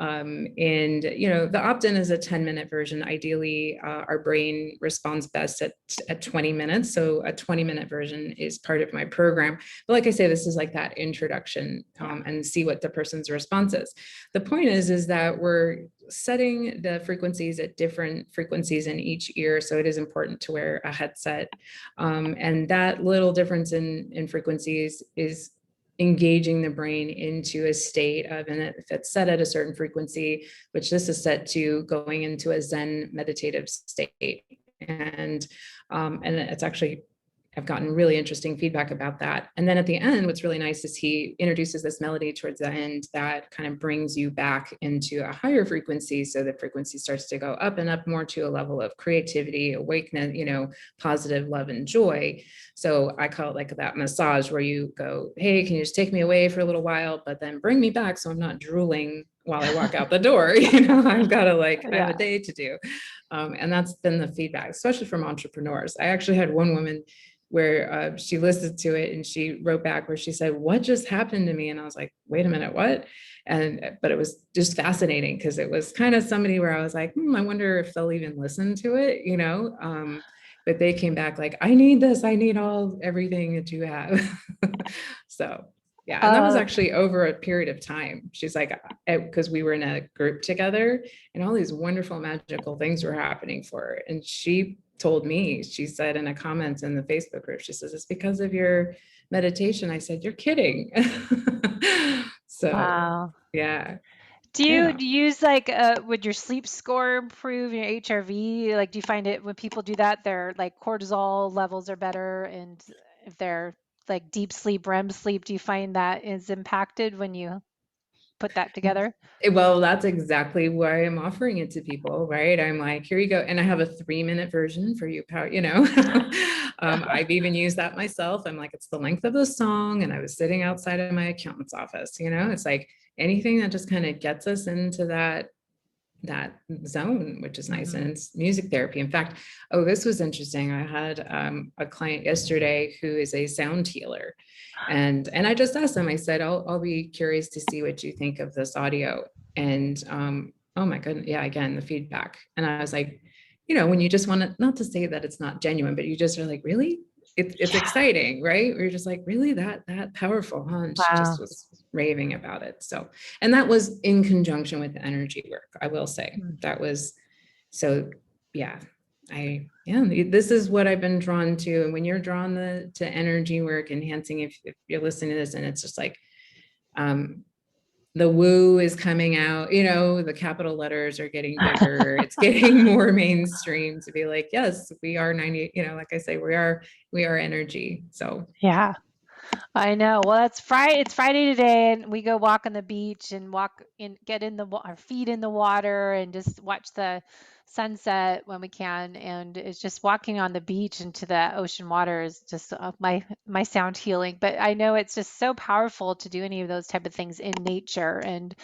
And the opt-in is a 10-minute version. Ideally, our brain responds best at 20 minutes. So a 20-minute version is part of my program. But like I say, this is like that introduction, and see what the person's response is. The point is that we're setting the frequencies at different frequencies in each ear. So it is important to wear a headset. And that little difference in frequencies is engaging the brain into a state of, and if it's set at a certain frequency, which this is set to, going into a Zen meditative state. And it's actually I've gotten really interesting feedback about that. And then at the end, what's really nice is he introduces this melody towards the end that kind of brings you back into a higher frequency. So the frequency starts to go up and up more to a level of creativity, awakeness, positive love and joy. So I call it like that massage where you go, hey, can you just take me away for a little while, but then bring me back so I'm not drooling while I walk out the door. I've got to I have a day to do. And that's been the feedback, especially from entrepreneurs. I actually had one woman where she listened to it and she wrote back where she said, what just happened to me? And I was like, wait a minute, what? But it was just fascinating because it was kind of somebody where I was like, I wonder if they'll even listen to it, but they came back like, I need this. I need everything that you have. So yeah. And that was actually over a period of time. She's like, because we were in a group together and all these wonderful, magical things were happening for her. And she told me, she said in a comment in the Facebook group, she says, it's because of your meditation. I said, you're kidding. So, wow. Yeah. Do you use would your sleep score improve, your HRV? Do you find it when people do that, their cortisol levels are better? And if they're deep sleep, REM sleep, do you find that is impacted when you put that together? Well, that's exactly why I'm offering it to people, right? I'm like, here you go. And I have a 3-minute version for you. I've even used that myself. I'm like, it's the length of the song. And I was sitting outside of my accountant's office, it's like anything that just kind of gets us into that zone, which is nice. And it's music therapy. In fact, this was interesting. I had a client yesterday who is a sound healer. And I just asked them, I said, I'll be curious to see what you think of this audio. And oh my goodness. Yeah, again, the feedback. And I was like, when you just want to, not to say that it's not genuine, but you just are like, really? It's exciting, right? We're just like, really that powerful, huh? And she just was raving about it. So, and that was in conjunction with the energy work, I will say. That was, so yeah, this is what I've been drawn to. And when you're drawn to energy work, enhancing, if you're listening to this and it's just like, the woo is coming out, the capital letters are getting bigger. It's getting more mainstream to be like, yes, we are 90, like I say, we are energy. So yeah, I know. Well, it's Friday today, and we go walk on the beach and get in our feet in the water and just watch the sunset when we can. And it's just walking on the beach into the ocean water is just my sound healing. But I know it's just so powerful to do any of those type of things in nature and,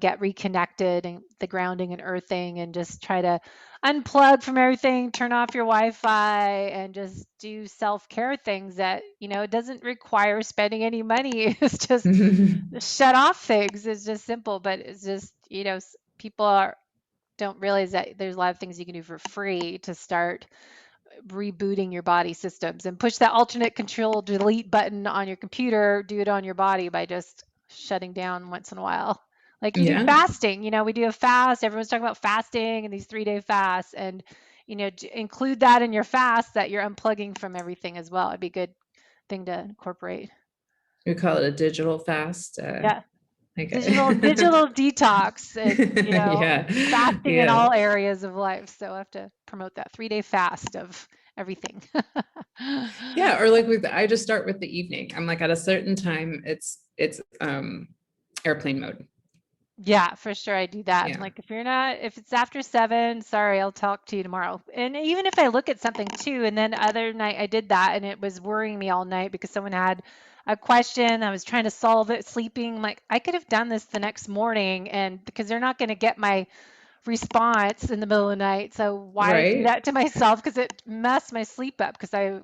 get reconnected and the grounding and earthing and just try to unplug from everything, turn off your Wi-Fi, and just do self-care things that, it doesn't require spending any money. It's just shut off things. It's just simple, but it's just, people don't realize that there's a lot of things you can do for free to start rebooting your body systems, and push that alternate control delete button on your computer. Do it on your body by just shutting down once in a while. Like even fasting, we do a fast. Everyone's talking about fasting and these 3-day fasts, and include that in your fast, that you're unplugging from everything as well. It'd be a good thing to incorporate. We call it a digital fast. Yeah. Digital detox, and fasting in all areas of life. So I have to promote that 3-day fast of everything. Yeah, or I just start with the evening. I'm like, at a certain time, it's airplane mode. Yeah, for sure. I do that. Yeah. Like if it's after 7, sorry, I'll talk to you tomorrow. And even if I look at something too, and then other night I did that and it was worrying me all night because someone had a question, I was trying to solve it, sleeping. Like I could have done this the next morning, and because they're not going to get my response in the middle of the night. So why do that to myself? Because it messed my sleep up because I,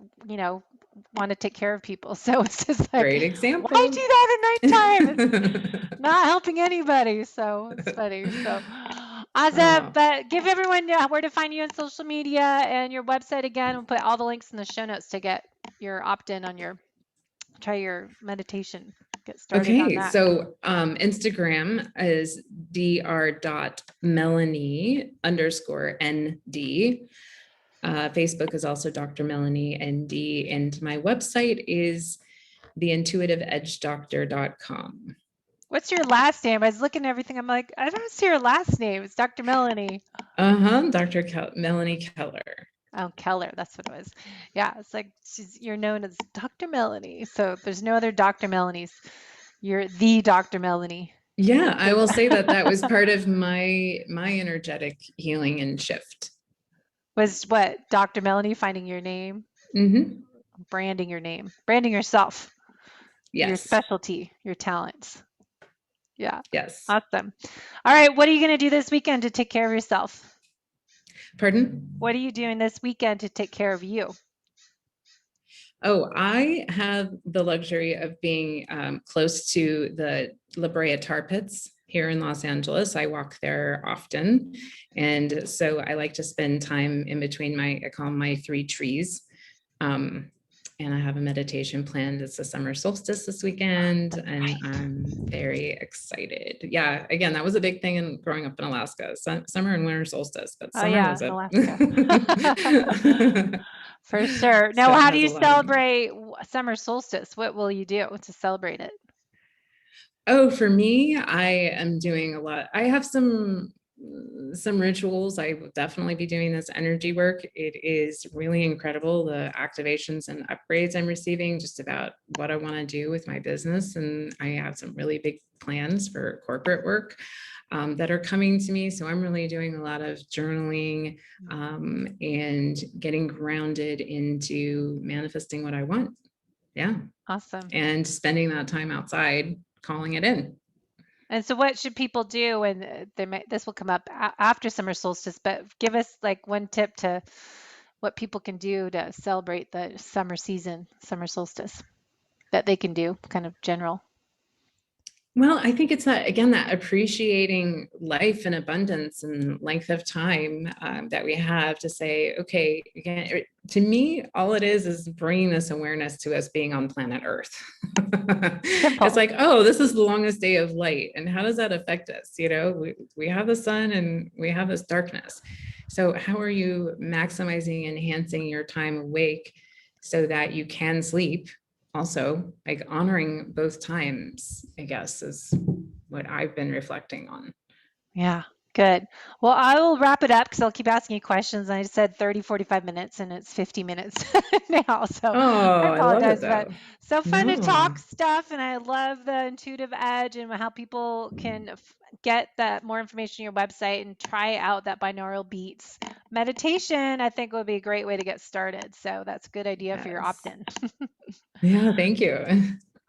want to take care of people. So it's just like, great example. Why do that at nighttime? It's not helping anybody. So it's funny. So awesome. But give everyone where to find you on social media and your website again. We'll put all the links in the show notes to get your opt-in on try your meditation. Get started on that. So Instagram is dr.melanie_ND. Facebook is also Dr. Melanie ND, and my website is theintuitiveedgedoctor.com. What's your last name? I was looking at everything. I'm like, I don't see your last name. It's Dr. Melanie. Dr. Melanie Keller. Oh, Keller, that's what it was. Yeah, it's like you're known as Dr. Melanie. So there's no other Dr. Melanies. You're the Dr. Melanie. Yeah, I So will say that that was part of my energetic healing and shift. was what Dr. Melanie finding your name, Hmm. branding your name, branding yourself, your Yes, specialty, your talents. Yeah, yes. awesome. All right, what are you going to do this weekend to take care of yourself? Pardon? What are you doing this weekend to take care of you? Oh, I have the luxury of being close to the La Brea Tar Pits here in Los Angeles. I walk there often. And so I like to spend time in between I call them my three trees. Um, and I have a meditation planned. It's the summer solstice this weekend, That's and right. I'm very excited. Yeah, again, that was a big thing in growing up in Alaska, summer and winter solstice, but Oh summer yeah, was it. Alaska. For sure. So Now, it how do has you a lot of meaning. celebrate summer solstice? What will you do to celebrate it? Oh, for me, I am doing a lot. I have some rituals. I will definitely be doing this energy work. It is really incredible, the activations and upgrades I'm receiving just about what I want to do with my business. And I have some really big plans for corporate work that are coming to me. So I'm really doing a lot of journaling and getting grounded into manifesting what I want. Yeah. Awesome. And spending that time outside, calling it in. And so, what should people do? And this will come up after summer solstice, but give us like one tip to what people can do to celebrate the summer season, summer solstice, that they can do, kind of general. Well, I think it's that, again, that appreciating life and abundance and length of time that we have to say, okay, again, to me, all it is bringing this awareness to us being on planet Earth. It's Simple. like, oh, this is the longest day of light. And how does that affect us? You know, we have the sun and we have this darkness. So how are you maximizing, enhancing your time awake so that you can sleep? Also, like honoring both times, I guess, is what I've been reflecting on. Yeah, good. Well, I will wrap it up because I'll keep asking you questions. I said 30, 45 minutes and it's 50 minutes now. So I Oh, I love it apologize, but though. so fun to No, talk stuff. And I love the intuitive edge and how people can get that more information on your website and try out that binaural beats. Meditation, I think would be a great way to get started. So that's a good idea for your yes. opt-in. Yeah, thank you.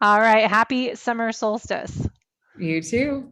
All right. Happy summer solstice. You too.